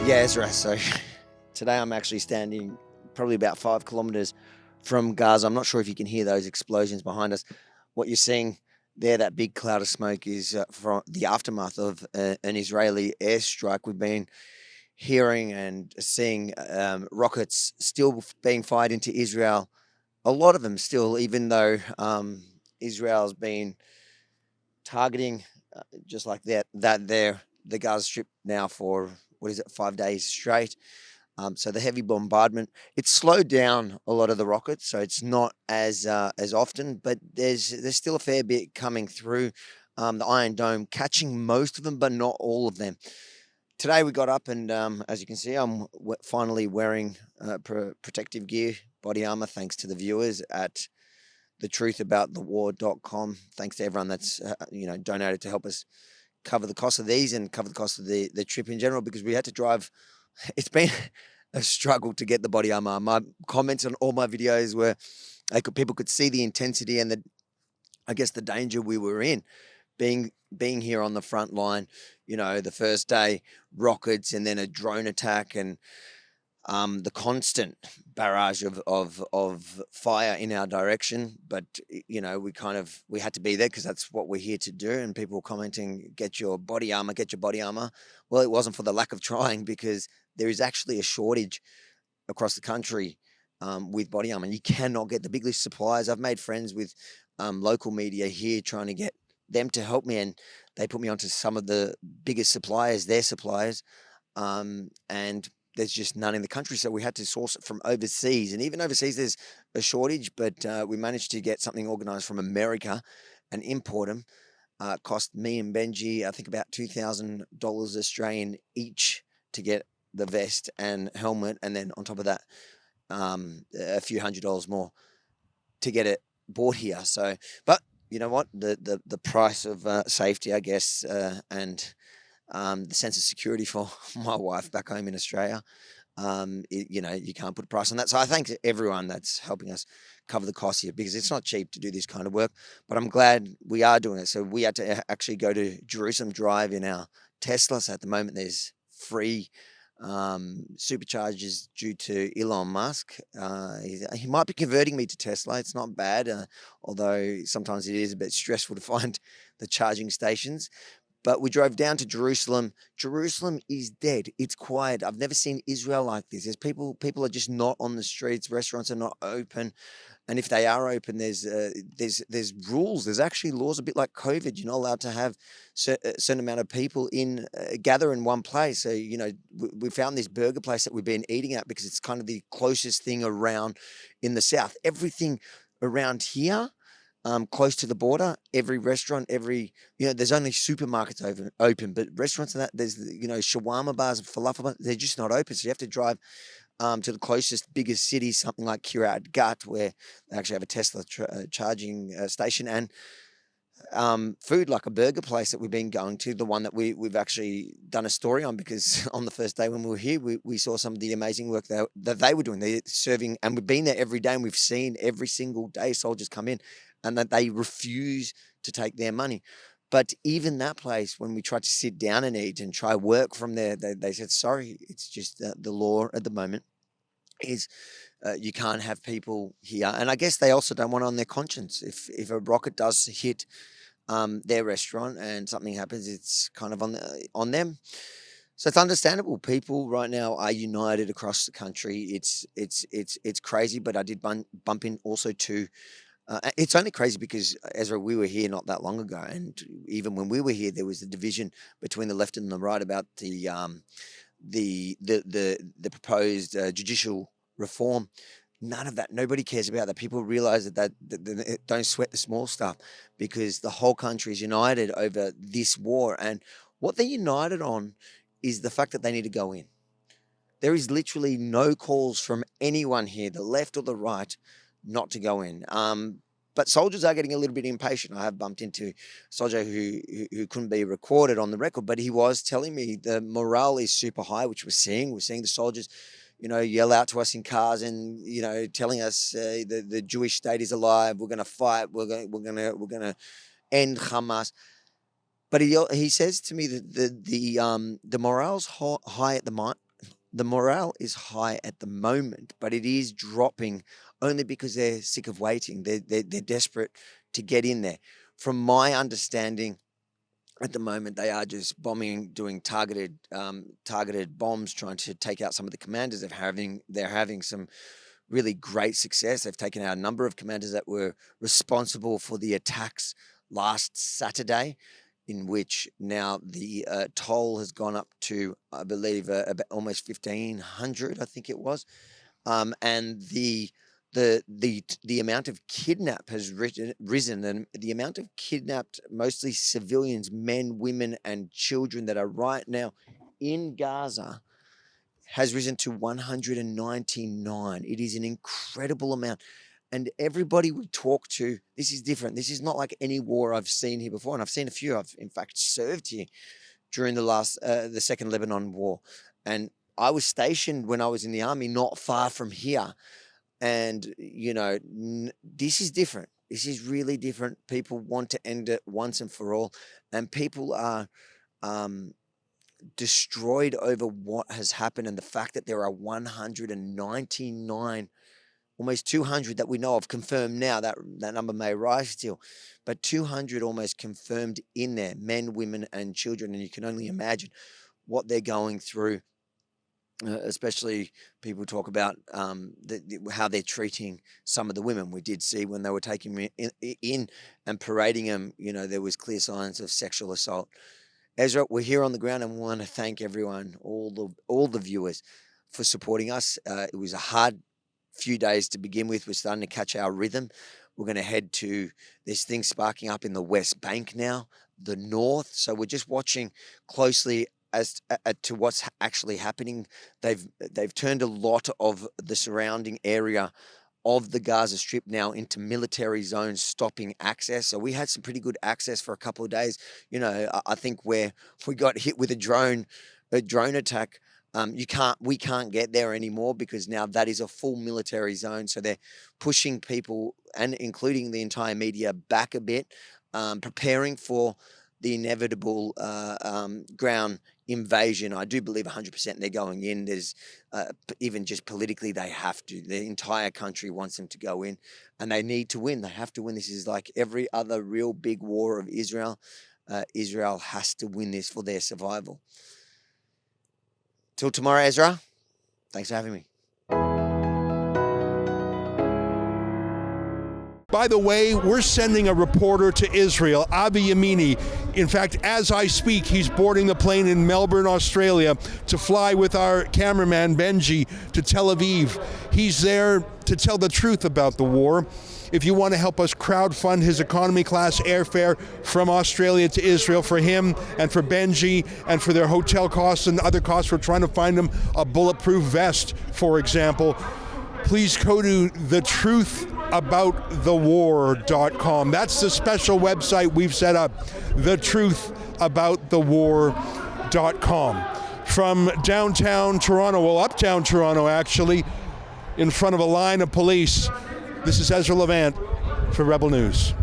Yeah, Ezra. So today I'm actually standing probably about 5 kilometers from Gaza. I'm not sure if you can hear those explosions behind us. What you're seeing there, that big cloud of smoke, is from the aftermath of an Israeli airstrike. We've been hearing and seeing rockets still being fired into Israel. A lot of them still, even though Israel's been targeting just like that there the Gaza Strip now for what is it, 5 days straight. So the heavy bombardment, it's slowed down a lot of the rockets, so it's not as often, but there's still a fair bit coming through. The Iron Dome catching most of them, but not all of them. Today we got up and, as you can see, I'm finally wearing protective gear, body armor, thanks to the viewers at thetruthaboutthewar.com. Thanks to everyone that's donated to help us cover the cost of these and cover the cost of the trip in general, because we had to drive. It's been a struggle to get the body armor. My comments on all my videos were people could see the intensity and the danger we were in, being here on the front line. The first day, rockets and then a drone attack, and the constant barrage of fire in our direction. But we had to be there because that's what we're here to do. And people were commenting, get your body armor. Well, it wasn't for the lack of trying, because there is actually a shortage across the country with body armor. You cannot get the big list suppliers. I've made friends with local media here trying to get them to help me, and they put me onto some of the biggest suppliers, their suppliers, and there's just none in the country. So we had to source it from overseas, and even overseas there's a shortage, but we managed to get something organized from America and import them. Cost me and Benji, I think, about $2,000 Australian each to get the vest and helmet, and then on top of that, a few $100s more to get it bought here. So, but you know what? The price of safety, I guess, and the sense of security for my wife back home in Australia, you can't put a price on that. So I thank everyone that's helping us cover the cost here, because it's not cheap to do this kind of work, but I'm glad we are doing it. So we had to actually go to Jerusalem Drive in our Tesla. So at the moment there's free superchargers due to Elon Musk. He might be converting me to Tesla. It's not bad, although sometimes it is a bit stressful to find the charging stations. But we drove down to Jerusalem. Jerusalem is dead. It's quiet. I've never seen Israel like this. There's people are just not on the streets. Restaurants are not open. And if they are open, there's rules. There's actually laws, a bit like COVID. You're not allowed to have a certain amount of people gather in one place. So, we found this burger place that we've been eating at because it's kind of the closest thing around in the south. Everything around here, close to the border, every restaurant, there's only supermarkets open, but restaurants and that, there's, shawarma bars and falafel bars, they're just not open. So you have to drive to the closest, biggest city, something like Kiryat Gat, where they actually have a Tesla charging station, and food like a burger place that we've been going to, the one that we've actually done a story on, because on the first day when we were here, we saw some of the amazing work that they were doing. They're serving, and we've been there every day, and we've seen every single day soldiers come in, and that they refuse to take their money. But even that place, when we tried to sit down and eat and try work from there, they said, sorry, it's just the law at the moment is you can't have people here. And I guess they also don't want it on their conscience. If a rocket does hit their restaurant and something happens, it's kind of on them. So it's understandable. People right now are united across the country. It's crazy, but I did bump in also to. It's only crazy because, Ezra, we were here not that long ago, and even when we were here, there was a division between the left and the right about the proposed judicial reform. None of that. Nobody cares about that. People realize that don't sweat the small stuff, because the whole country is united over this war, and what they're united on is the fact that they need to go in. There is literally no calls from anyone here, the left or the right, not to go in. But soldiers are getting a little bit impatient. I have bumped into a soldier who couldn't be recorded on the record, but he was telling me the morale is super high, which we're seeing. We're seeing the soldiers, yell out to us in cars and, telling us the Jewish state is alive. We're going to fight. We're going to end Hamas. But he says to me that the morale's high at the the morale is high at the moment, but it is dropping only because they're sick of waiting. They're desperate to get in there. From my understanding, at the moment, they are just bombing, doing targeted bombs, trying to take out some of the commanders. They're having some really great success. They've taken out a number of commanders that were responsible for the attacks last Saturday, in which now the toll has gone up to, I believe, about almost 1,500, I think it was, and the amount of kidnap has risen, and the amount of kidnapped, mostly civilians, men, women, and children that are right now in Gaza has risen to 199. It is an incredible amount. And everybody we talk to, this is different. This is not like any war I've seen here before. And I've seen a few. I've, in fact, served here during the Second Lebanon War. And I was stationed when I was in the army not far from here. And, this is different. This is really different. People want to end it once and for all. And people are destroyed over what has happened, and the fact that there are 199, almost 200 that we know of confirmed now. That number may rise still, but 200 almost confirmed in there, men, women, and children. And you can only imagine what they're going through. Especially people talk about how they're treating some of the women. We did see when they were taking them in and parading them, there was clear signs of sexual assault. Ezra, we're here on the ground, and we want to thank everyone, all the viewers, for supporting us. It was a hard few days to begin with. We're starting to catch our rhythm. We're going to head to, there's things sparking up in the West Bank now, the North. So we're just watching closely as to what's actually happening. They've turned a lot of the surrounding area of the Gaza Strip now into military zones, stopping access. So we had some pretty good access for a couple of days. I think where we got hit with a drone attack, we can't get there anymore, because now that is a full military zone. So they're pushing people, and including the entire media, back a bit, preparing for the inevitable ground invasion. I do believe 100% they're going in. There's even just politically, they have to. The entire country wants them to go in, and they need to win. They have to win. This is like every other real big war of Israel. Israel has to win this for their survival. Till tomorrow, Ezra. Thanks for having me. By the way, we're sending a reporter to Israel, Avi Yemini. In fact, as I speak, he's boarding the plane in Melbourne, Australia, to fly with our cameraman, Benji, to Tel Aviv. He's there to tell the truth about the war. If you want to help us crowdfund his economy class airfare from Australia to Israel for him and for Benji and for their hotel costs and other costs, we're trying to find them a bulletproof vest, for example. Please go to thetruthaboutthewar.com. That's the special website we've set up, thetruthaboutthewar.com. From downtown Toronto, uptown Toronto actually, in front of a line of police, this is Ezra Levant for Rebel News.